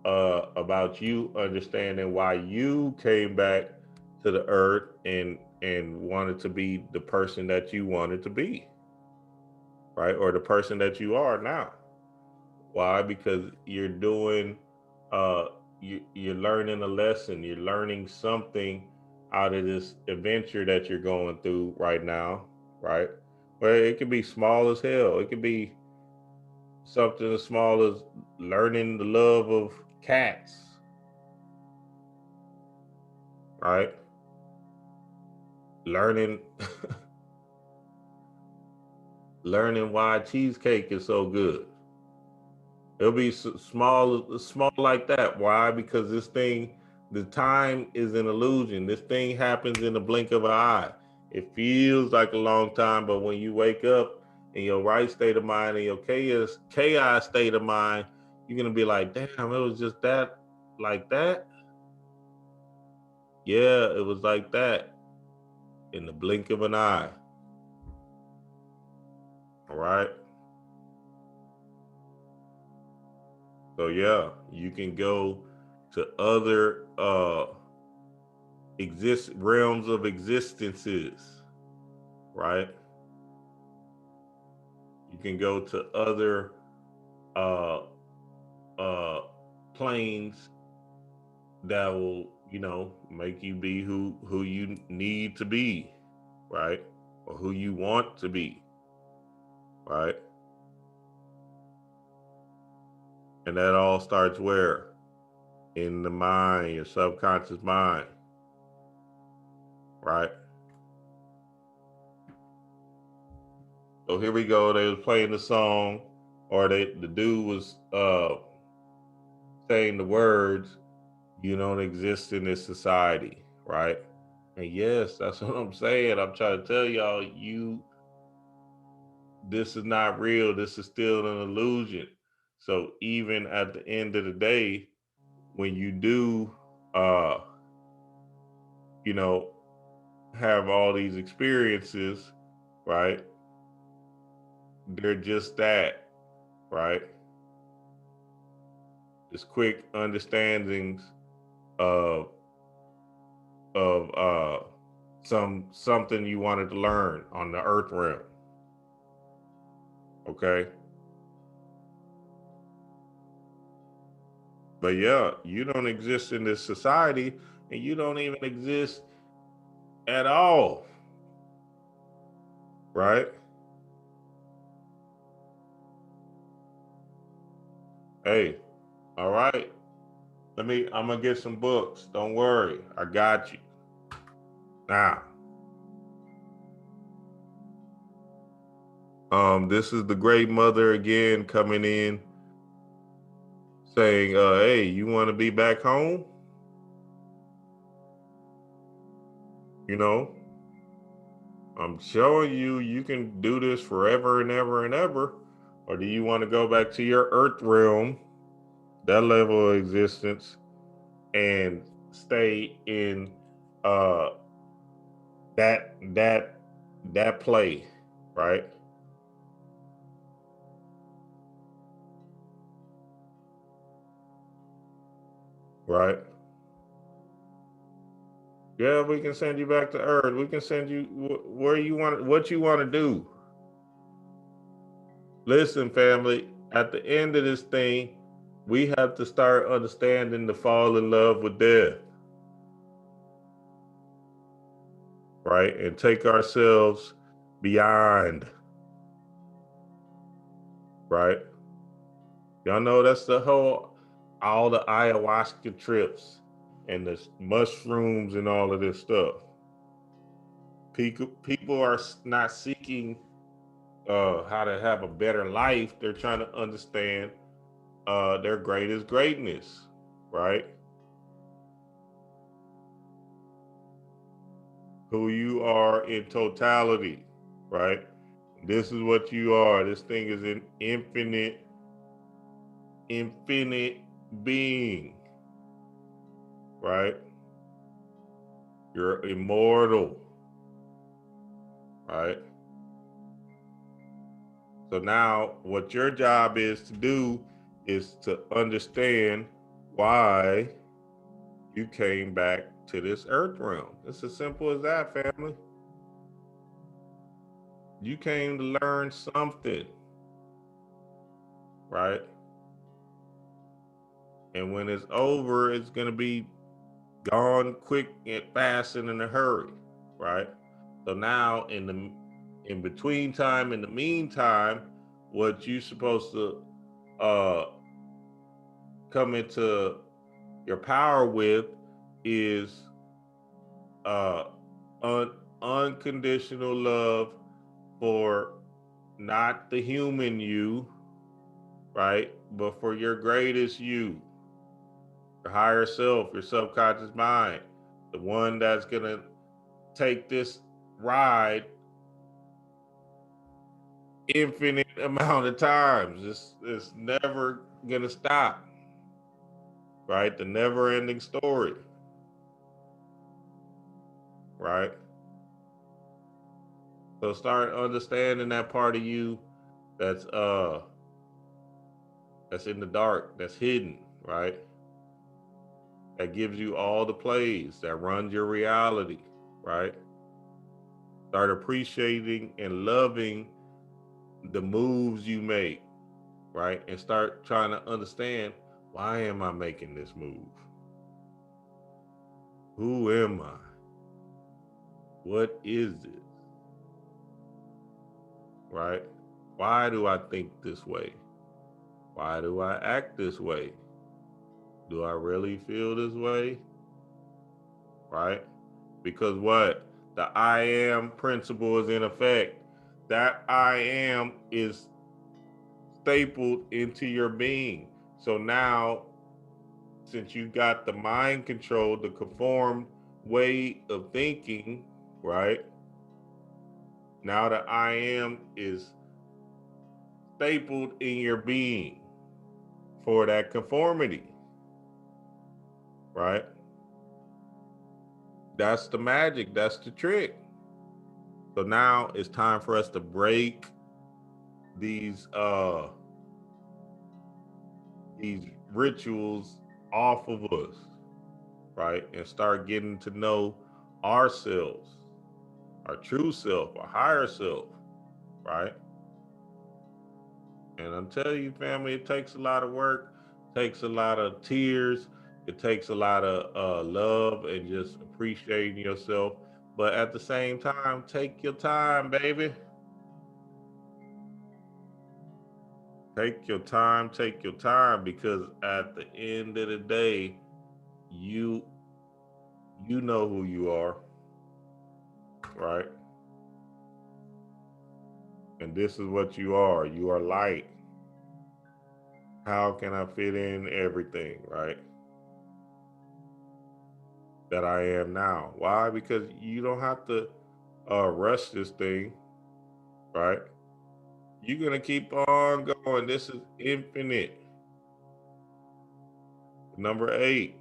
about you understanding why you came back to the earth and wanted to be the person that you wanted to be, right? Or the person that you are now. Why? Because you're doing, you're learning a lesson. You're learning something out of this adventure that you're going through right now, right? Well, it could be small as hell. It could be something as small as learning the love of cats, right? Learning why cheesecake is so good. It'll be small like that. Why? Because the time is an illusion. This thing happens in the blink of an eye. It feels like a long time, but when you wake up in your right state of mind, in your chaos state of mind, you're gonna be like, damn, it was just that, like that. Yeah, it was like that in the blink of an eye. All right. So yeah, you can go to other realms of existences, right? You can go to other planes that will, make you be who you need to be, right? Or who you want to be, right? And that all starts where? In the mind, your subconscious mind, right? So here we go. They was playing the song, or the dude was saying the words, "You don't exist in this society," right? And yes, that's what I'm saying. I'm trying to tell y'all, this is not real. This is still an illusion. So even at the end of the day, when you do, have all these experiences, right? They're just that, right? Just quick understandings of something you wanted to learn on the earth realm. Okay. But yeah, you don't exist in this society, and you don't even exist at all. Right? Hey, all right. I'm gonna get some books. Don't worry. I got you. Now, this is the great mother again coming in saying, hey, you want to be back home? I'm showing you can do this forever and ever and ever. Or do you want to go back to your earth realm, that level of existence, and stay in that play, right? Right. Yeah, we can send you back to Earth. We can send you where you want, what you want to do. Listen, family, at the end of this thing, we have to start understanding to fall in love with death. Right? And take ourselves beyond. Right? Y'all know that's all the ayahuasca trips and the mushrooms and all of this stuff. People are not seeking how to have a better life. They're trying to understand their greatest greatness, right? Who you are in totality, right? This is what you are. This thing is an infinite being, right? You're immortal, right? So now what your job is to do is to understand why you came back to this earth realm. It's as simple as that, family. You came to learn something, right? And when it's over, it's going to be gone quick and fast and in a hurry, right? So now in between time, in the meantime, what you supposed to come into your power with is unconditional love for not the human you, right? But for your greatest you, your higher self, your subconscious mind, the one that's gonna take this ride infinite amount of times. It's never gonna stop, right? The never-ending story, right? So start understanding that part of you that's in the dark, that's hidden, right? that gives you all the plays, that runs your reality, right? Start appreciating and loving the moves you make, right? And start trying to understand, why am I making this move? Who am I? What is this? Right? Why do I think this way? Why do I act this way? Do I really feel this way? Right? Because what? The I am principle is in effect. That I am is stapled into your being. So now, since you got the mind control, the conformed way of thinking, right? Now the I am is stapled in your being for that conformity, right? That's the magic, that's the trick. So now it's time for us to break these rituals off of us, right? And start getting to know ourselves, our true self, our higher self, right? And I'm telling you, family, it takes a lot of work, takes a lot of tears, it takes a lot of love and just appreciating yourself. But at the same time, take your time, baby. Take your time, because at the end of the day, you know who you are, right? And this is what you are. You are light. How can I fit in everything, right? That I am now. Why? Because you don't have to rush this thing, right? You're going to keep on going. This is infinite. Number 8.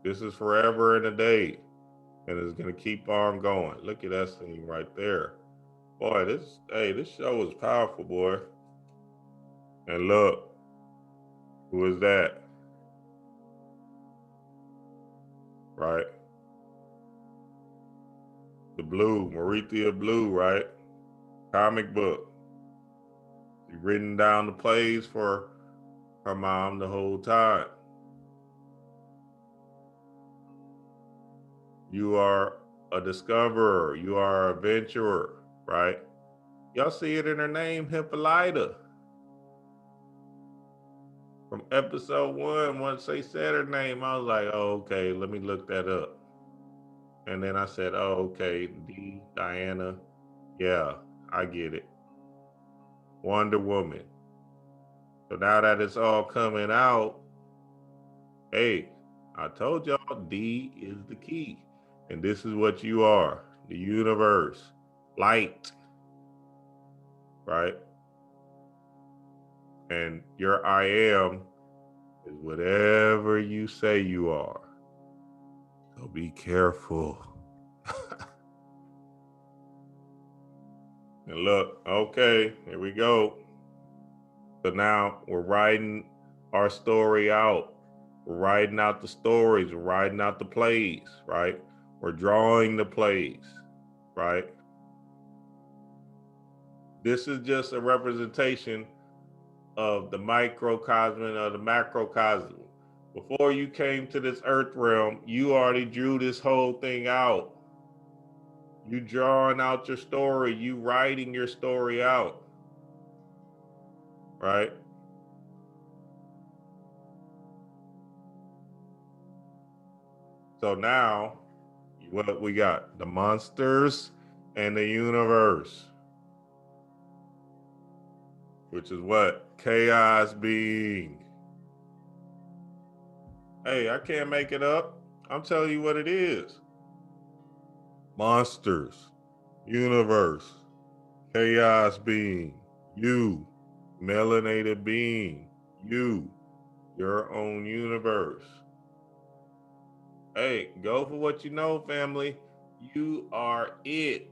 This is forever and a day. And it's going to keep on going. Look at that thing right there. Boy, this show is powerful, boy. And look, who is that? Right? The Blue, Marithia Blue, right? Comic book. She's written down the plays for her mom the whole time. You are a discoverer. You are a adventurer, right? Y'all see it in her name, Hippolyta. From episode 1, once they said her name, I was like, oh, okay, let me look that up. And then I said, oh, okay, Diana. Yeah, I get it. Wonder Woman. So now that it's all coming out, hey, I told y'all D is the key. And this is what you are, the universe, light, right? And your I am is whatever you say you are. So be careful. And look, okay, here we go. So now we're writing our story out. We're writing out the stories. We're writing out the plays, right? We're drawing the plays, right? This is just a representation of the microcosm and of the macrocosm. Before you came to this earth realm, you already drew this whole thing out. You drawing out your story, you writing your story out, right? So now, what we got? The monsters and the universe. Which is what? Chaos being. Hey, I can't make it up. I'm telling you what it is. Monsters, universe, chaos being, you, melanated being, you, your own universe. Hey, go for what you know, family. You are it.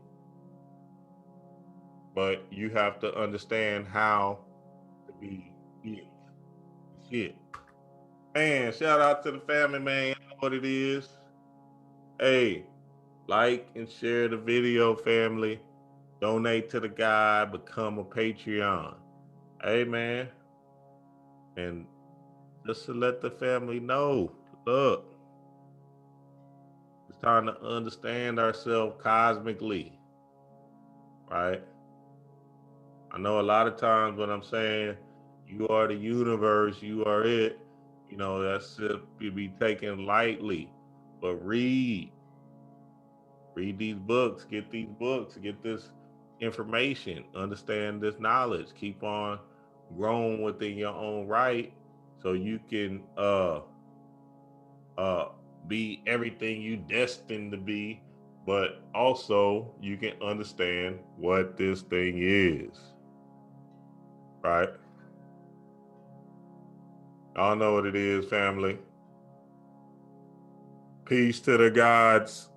But you have to understand how to be it. It's it. Man, shout out to the family, man. You know what it is. Hey, like and share the video, family. Donate to the guy, become a Patreon. Hey, man. And just to let the family know, look, it's time to understand ourselves cosmically, right? I know a lot of times when I'm saying you are the universe, you are it, you know, that's to be taken lightly. But read these books, get this information, understand this knowledge, keep on growing within your own right so you can be everything you destined to be, but also you can understand what this thing is, right? Y'all know what it is, family. Peace to the gods.